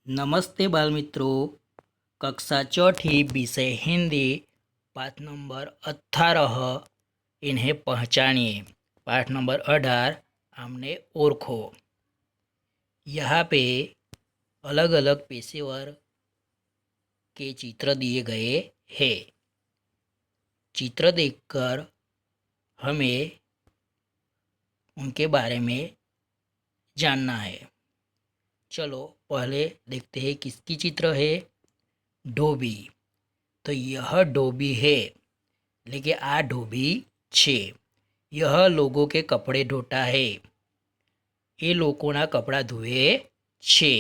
नमस्ते बाल मित्रों। कक्षा चौथी विषय हिंदी पाठ नंबर 18 इन्हें पहचानिए। पाठ नंबर 18 आमने ओरखो। यहाँ पे अलग अलग पेशेवर के चित्र दिए गए हैं। चित्र देखकर हमें उनके बारे में जानना है। चलो पहले देखते हैं किसकी चित्र है। धोबी। तो यह धोबी है, लेकिन आ धोबी छे। यह लोगों के कपड़े धोता है। ये लोगों कपड़ा धोए छे।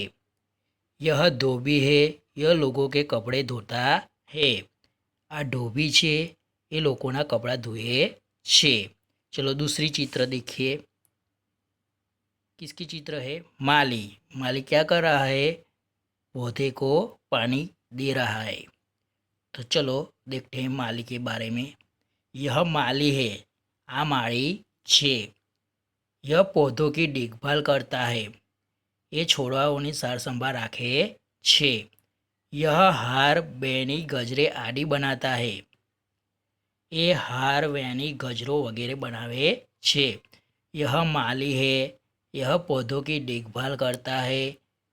यह धोबी है, यह लोगों के कपड़े धोता है। आ धोबी छे, ये लोगों कपड़ा धोए छे। चलो दूसरी चित्र देखिए। किसकी चित्र है? माली। माली क्या कर रहा है? पौधे को पानी दे रहा है। तो चलो देखते हैं माली के बारे में। यह माली है, आ माली छे। यह पौधों की देखभाल करता है। ये છોડવાઓની સાર સંભાળ રાખે છે। यह हार बेनी गजरे आदि बनाता है। ये हार वेनी गजरो वगैरह बनावे छे। यह माली है, यह पौधों की देखभाल करता है।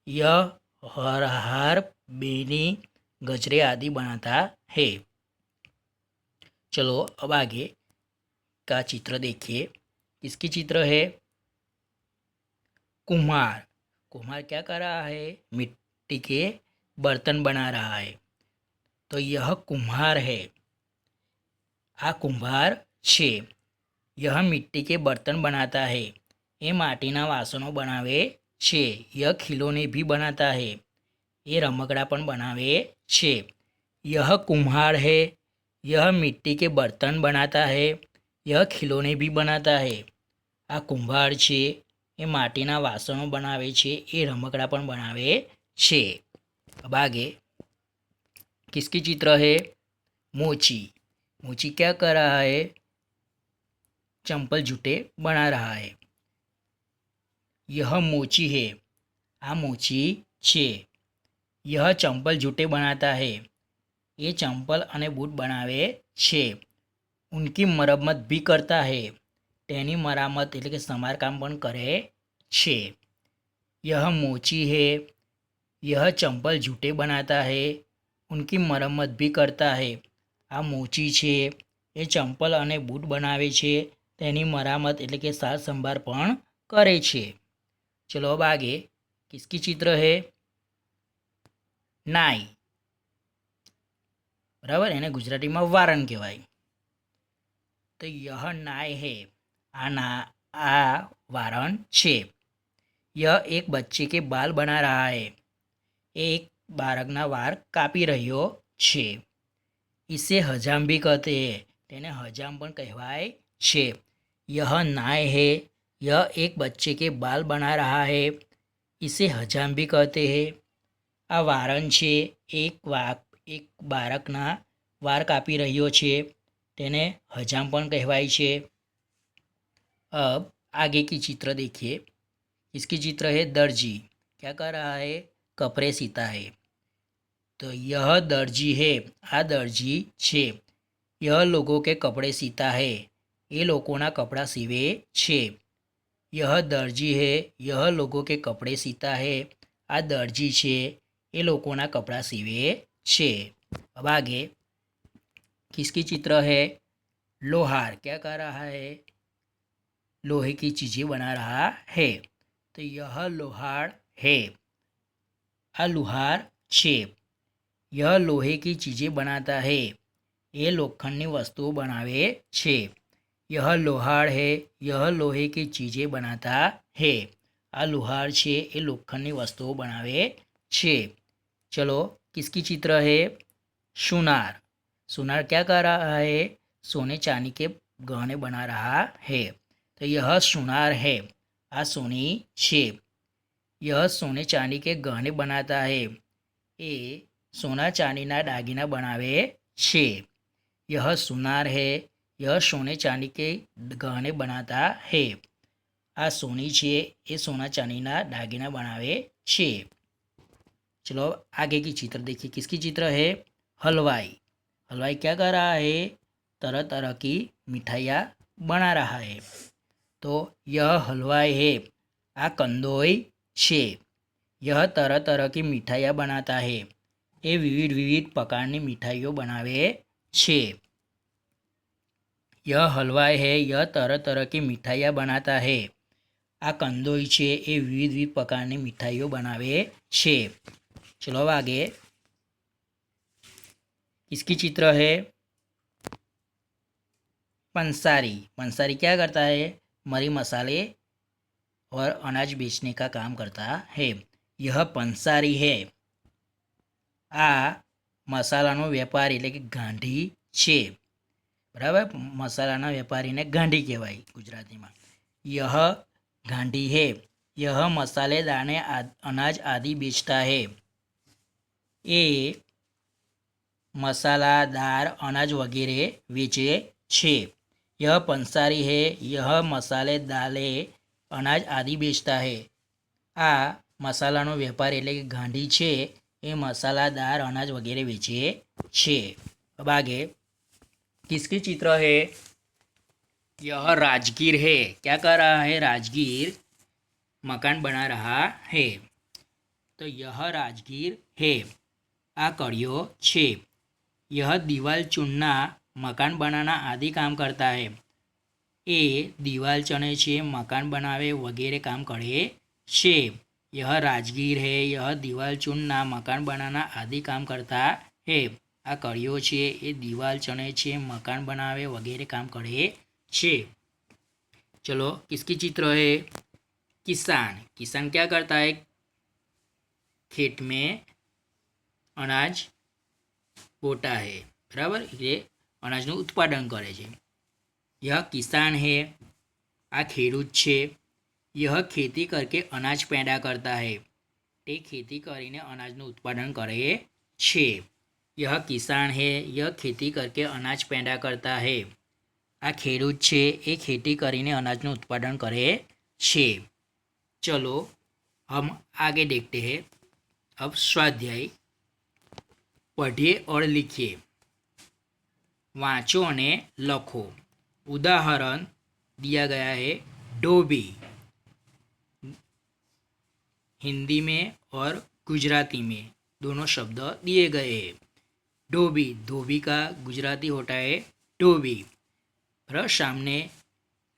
यह हार बेनी गजरे आदि बनाता है। चलो अब आगे का चित्र देखिए। किसकी चित्र है? कुम्हार। कुम्हार क्या कर रहा है? मिट्टी के बर्तन बना रहा है। तो यह कुम्हार है, आ कुम्हार छे। यह मिट्टी के बर्तन बनाता है। ये माटीना वासणों बनावे छे। यह खिलौने भी बनाता है। ये रमकड़ा पण बनावे छे। यह कुम्हार है, यह मिट्टी के बर्तन बनाता है। यह खिलौने भी बनाता है। आ कुम्हार छे, ये माटीना वासणों बनावे छे। ये रमकड़ा पण बनावे छे। अब आगे किसकी चित्र है? मोची। मोची क्या कर रहा है? चंपल जूते बना रहा है। यह मोची है, आ मोची छे। यह चंपल जूते बनाता है। ये चंपल अने बूट बनावे छे। उनकी मरम्मत भी करता है। तेनी मरामत एटले के समारकाम पण करे छे। यह मोची है, यह चंपल जूते बनाता है। उनकी मरम्मत भी करता है। आ मोची छे, ये चंपल अने बूट बनावे छे। तेनी मरामत एटले के सार संभार पण करे छे। चलो अब आगे किसकी चित्र है? नाई। बराबर, एने गुजराती में वारण कहेवाय। तो यह नाय है, आ वारण छे। यह एक बच्चे के बाल बना रहा है। एक बाळकना वार कापी रह्यो छे। इसे हजाम भी कहते हैं। तेने हजाम पण कहेवाय छे। यह नाय है, यह एक बच्चे के बाल बना रहा है। इसे हजाम भी कहते हैं। आ वारण छे, एक बाळकना वार कापी रह्यो छे। तेने हजाम पण कहेवाय छे। अब आगे की चित्र देखिए। इसकी चित्र है दर्जी। क्या कर रहा है? कपड़े सीता है। तो यह दर्जी है, आ दर्जी छे। यह लोगों के कपड़े सीता है। ये लोगों कपड़ा सीवे छे। यह दर्जी है, यह लोगों के कपड़े सीता है। आ दर्जी छे, ये लोगों कपड़ा सीवे छे। अब आगे किसकी चित्र है? लोहार। क्या कर रहा है? लोहे की चीज़ें बना रहा है। तो यह लोहार है, आ लोहार छे। यह लोहे की चीज़ें बनाता है। ये लोखंडनी वस्तुओं बनावे छे। यह लोहार है, यह लोहे की चीज़ें बनाता है। आ लोहार छे, ये लोखंडनी वस्तुओं बनावे छे। चलो किसकी चित्र है? सुनार। सुनार क्या कर रहा है? सोने चांदी के गहने बना रहा है। तो यह सुनार है, आ सोनी छे। यह सोने चांदी के गहने बनाता है। ये सोना चांदीना दागीना बनावे छे। यह सुनार है, यह सोने चांदी के गहने बनाता है। आ सोनी छे, ये सोना चांदीना दागीना बनावे छे। चलो आगे की चित्र देखिए, किसकी चित्र है? हलवाई। हलवाई क्या कर रहा है? तरह तरह की मिठाइयाँ बना रहा है। तो यह हलवाई है। आ कंदोई छे। यह तरह तरह की मिठाइयाँ बनाता है। એ વિવિધ વિવિધ પ્રકારની મીઠાઈઓ બનાવે છે। यह हलवाई है, यह तरह तरह की मिठाइयाँ बनाता है। आ कंदोई છે એ વિવિધ વિવિધ પ્રકારની મીઠાઈઓ બનાવે છે। चलो अब आगे, किसकी चित्र है? पंसारी। पंसारी क्या करता है? मरी मसाले और अनाज बेचने का काम करता है। यह पंसारी है। आ મસાલાનો વેપાર એટલે કે ગાંઠી છે, બરાબર। મસાલાના વેપારીને ગાંઠી કહેવાય ગુજરાતીમાં। यह गांधी है। यह मसाले दाने अनाज आदि बेचता है। એ मसालादार अनाज वगैरह बेचे छे। यह पंसारी है। यह मसाले दाले अनाज आदि बेचता है। आ મસાલાનો વેપાર એટલે કે ગાંઠી છે, એ મસાલાદાર અનાજ વગેરે વેચે છે। अब आगे, किसकी चित्र है? यह राजगीर है। क्या कर रहा है? राजगीर मकान बना रहा है। तो यह राजगीर है। आ कड़ियो छे। यह दीवाल चूनना, मकान बनाना आदि काम करता है। ए दीवाल चने छे, मकान बनावे वगैरह काम करे छे। यह राजगीर है। यह दीवाल चूनना, मकान बनाना आदि काम करता है। आ कड़ियो छे, ए दीवाल चने छे, मकान बनावे वगैरह काम करे छे। चलो, किसकी चित्र है? किसान। किसान क्या करता है? खेत में अनाज बोता है, बराबर। ये अनाजનું ઉત્પાદન કરે છે। यह किसान है। आ ખેડૂત છે। यह खेती करके अनाज पैदा करता है। તે ખેતી કરીને અનાજનું ઉત્પાદન કરે છે। यह किसान है। यह खेती करके अनाज पैदा करता है। आ ખેડૂત છે, એ ખેતી કરીને અનાજનું ઉત્પાદન કરે છે। चलो हम आगे देखते हैं। अब स्वाध्याय, पढ़िए और लिखिए। वाँचो અને લખો। उदाहरण दिया गया है डोबी, हिंदी में और गुजराती में दोनों शब्द दिए गए हैं। डोबी, धोबी का गुजराती होता है डोबी। और सामने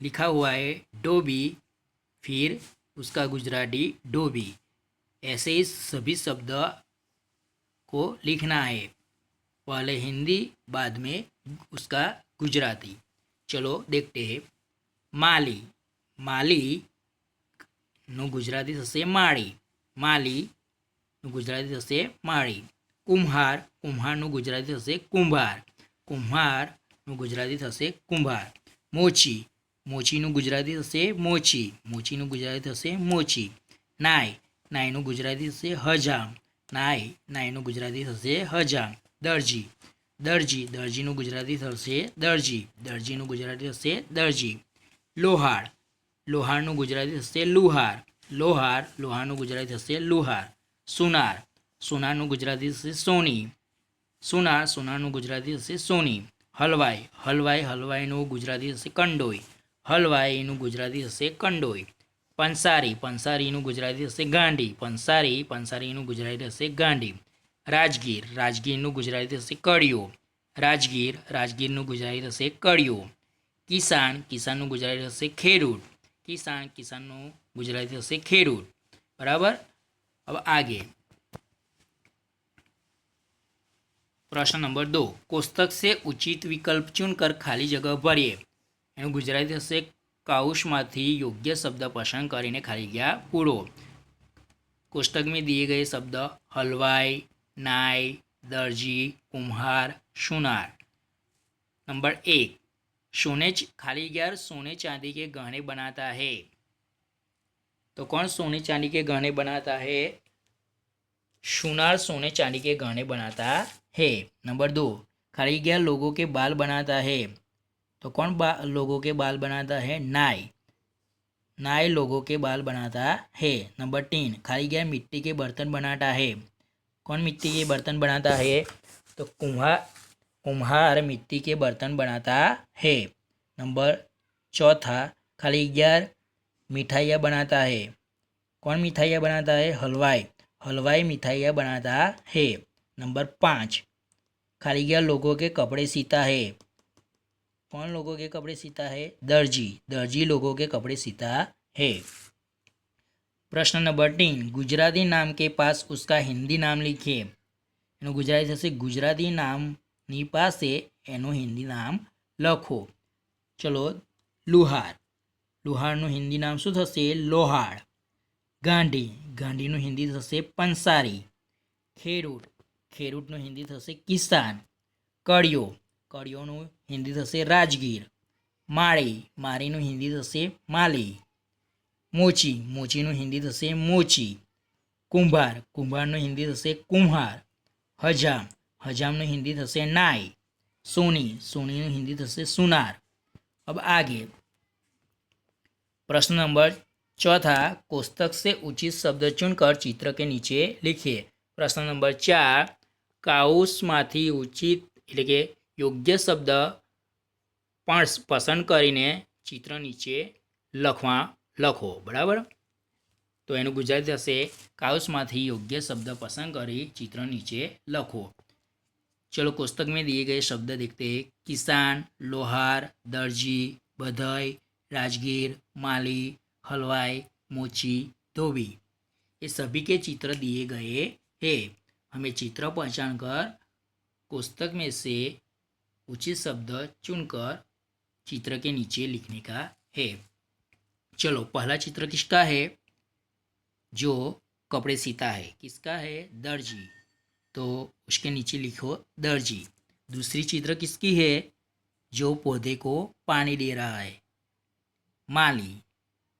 लिखा हुआ है डोबी, फिर उसका गुजराती डोबी। ऐसे ही सभी शब्द को लिखना है, पहले हिंदी बाद में उसका गुजराती। चलो देखते हैं। माली, माली નું ગુજરાતી થશે માળી। માલીનું ગુજરાતી થશે માળી। કુમ્હાર, કુમ્હારનું ગુજરાતી થશે કુંભાર। કુમ્હારનું ગુજરાતી થશે કુંભાર। મોચી, મોચીનું ગુજરાતી થશે મોચી। મોચીનું ગુજરાતી થશે મોચી। નાઈ, નાઈનું ગુજરાતી થશે હજામ। નાઈનું ગુજરાતી થશે હજામ। દરજી, દરજી, દરજીનું ગુજરાતી થશે દરજી। દરજીનું ગુજરાતી થશે દરજી। લોહાર, લોહારનું ગુજરાતી થશે લુહાર। લોહાર, લોહારનું ગુજરાતી થશે લુહાર। સુનાર, સુનારનું ગુજરાતી થશે સોની। સુનાર, સુનારનું ગુજરાતી થશે સોની। હલવાઈ, હલવાઈ, હલવાઈનું ગુજરાતી થશે કંડોઈ। હલવાઈનું ગુજરાતી થશે કંડોઈ। પંસારી, પંસારીનું ગુજરાતી થશે ગાંડી। પંસારી, પંસારીનું ગુજરાતી થશે ગાંડી। રાજગીર, રાજગીરનું ગુજરાતી થશે કડિયો। રાજગીર, રાજગીરનું ગુજરાતી થશે કડિયો। કિસાન, કિસાનનું ગુજરાતી થશે ખેડૂત। किसान, किसानનું ગુજરાતી થશે ખેડૂત, બરાબર। अब आगे, प्रश्न नंबर 2, कोष्टक से उचित विकल्प चुनकर खाली जगह भरिए। એનું ગુજરાતી થશે काउशમાંથી योग्य शब्द पसंद કરીને खाली जगह पूरो। कोष्टक में दिए गए शब्द हलवाई, नाई, दर्जी, कुम्हार, सुनार। नंबर 1, खाली जगह सोने चांदी के गहने बनाता है। तो कौन सोने चांदी के गहने बनाता है? सुनार सोने चांदी के गहने बनाता है। नंबर 2, खाली जगह लोगों के बाल बनाता है। तो कौन लोगों के बाल बनाता है? नाई, नाई लोगों के बाल बनाता है। नंबर 3, खाली जगह मिट्टी के बर्तन बनाता है। कौन मिट्टी के बर्तन बनाता है? तो कुम्हार मिट्टी के बर्तन बनाता है। नंबर चौथा, खाली 11 मिठाइयाँ बनाता है। कौन मिठाइयाँ बनाता है? हलवाई मिठाइयाँ बनाता है। नंबर 5, खाली 11 लोगों के कपड़े सीता है। कौन लोगों के कपड़े सीता है? दर्जी लोगों के कपड़े सीता है। प्रश्न नंबर 3, गुजराती नाम के पास उसका हिंदी नाम लिखिए। એનું ગુજરાતી થશે ગુજરાતી નામની પાસે એનું હિન્દી નામ લખો. ચલો, લુહારનું હિન્દી નામ શું થશે? લોહાર. ગાંડીનું હિન્દી થશે પંસારી. ખેડૂતનું હિન્દી થશે કિસાન. કડિયોનું હિન્દી થશે રાજગીર. માળીનું હિન્દી થશે માલી. મોચીનું હિન્દી થશે મોચી. કુંભારનું હિન્દી થશે કુમ્હાર. हजामનું हिंदी થશે नाई. सोनीનું हिंदी થશે सुनार. अब आगे प्रश्न नंबर 4, कोष्टक से उचित शब्द चुनकर चित्र के नीचे लिखिए. प्रश्न नंबर 4, काउसમાંથી ઉચિત એટલે કે યોગ્ય શબ્દ પસંદ કરીને ચિત્ર નીચે લખો. બરાબર. तो एनु गुजराती थशे काउसमांथी योग्य शब्द पसंद करी चित्र नीचे लखो. चलो, कोष्टक में दिए गए शब्द देखते हैं. किसान, लोहार, दर्जी, बधाई, राजगीर, माली, हलवाई, मोची, धोबी, ये सभी के चित्र दिए गए हैं. हमें चित्र पहचान कर कोष्टक में से उचित शब्द चुनकर चित्र के नीचे लिखने का है. चलो, पहला चित्र किसका है? जो कपड़े सीता है. किसका है? दर्जी. तो उसके नीचे लिखो दर्जी. दूसरी चित्र किसकी है? जो पौधे को पानी दे रहा है. माली.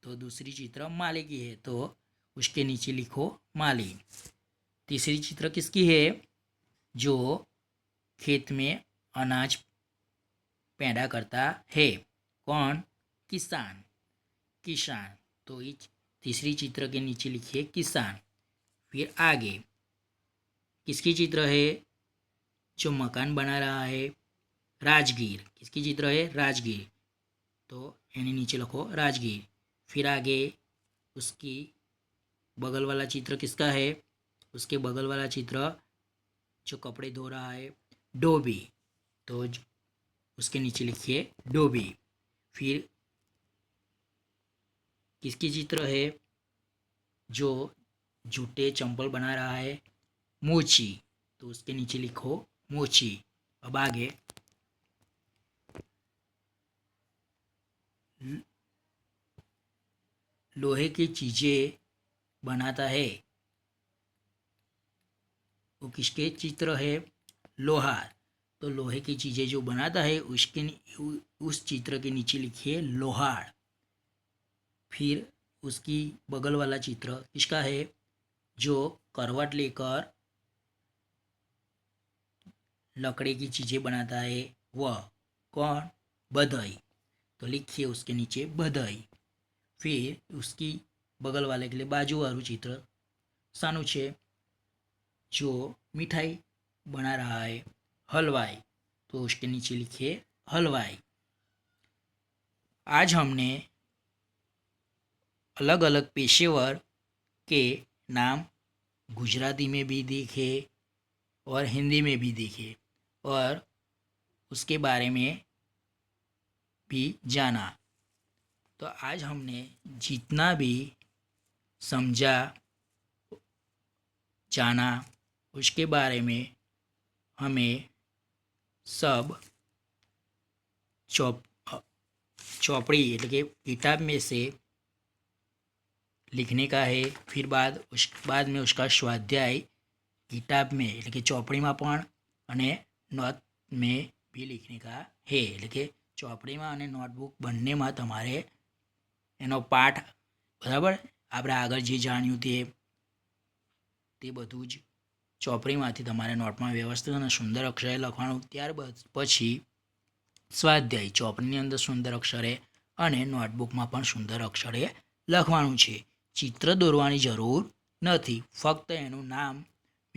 तो दूसरी चित्र माली की है, तो उसके नीचे लिखो माली. तीसरी चित्र किसकी है? जो खेत में अनाज पैदा करता है. कौन? किसान. तो तीसरी चित्र के नीचे लिखिए किसान. फिर आगे किसकी चित्र है? जो मकान बना रहा है. राजगीर. किसकी चित्र है? राजगीर. तो यानी नीचे लिखो राजगीर. फिर आगे उसकी बगल वाला चित्र किसका है? उसके बगल वाला चित्र जो कपड़े धो रहा है, डोबी. तो उसके नीचे लिखिए डोबी. फिर किसकी चित्र है? जो जूते चंपल बना रहा है, मोची. तो उसके नीचे लिखो मोची. अब आगे लोहे की चीजें बनाता है. वो किसके चित्र है? लोहार. तो लोहे की चीजें जो बनाता है उस चित्र के नीचे लिखिए लोहार. फिर उसकी बगल वाला चित्र किसका है? जो करवट लेकर लकड़ी की चीज़ें बनाता है, वह. कौन? बधाई. तो लिखिए उसके नीचे बधाई. फिर उसकी बगल वाले के लिए बाजू वालू चित्र सानू छे? जो मिठाई बना रहा है, हलवाई. तो उसके नीचे लिखिए हलवाई. आज हमने अलग अलग पेशेवर के नाम गुजराती में भी देखे और हिंदी में भी देखे और उसके बारे में भी जाना. तो आज हमने जितना भी समझा जाना उसके बारे में हमें सब चौपड़ी એટલે કે किताब में से लिखने का है. फिर बाद में उसका स्वाध्याय किताब में એટલે કે ચોપડીમાં પણ અને નોટ में भी लिखने का है. એટલે કે ચોપડીમાં અને નોટબુક બંનેમાં તમારે એનો પાઠ બરાબર આપણે આગળ જે જાણ્યું તે બધું જ ચોપડીમાંથી તમારે નોટમાં વ્યવસ્થિત અને સુંદર અક્ષરે લખવાનું. ત્યારબાદ પછી સ્વાધ્યાય ચોપડીની અંદર સુંદર અક્ષરે અને નોટબુકમાં પણ સુંદર અક્ષરે લખવાનું છે. ચિત્ર દોરવાની જરૂર નથી, ફક્ત એનું નામ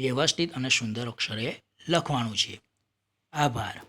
વ્યવસ્થિત અને સુંદર અક્ષરે લખવાનું છે. આભાર.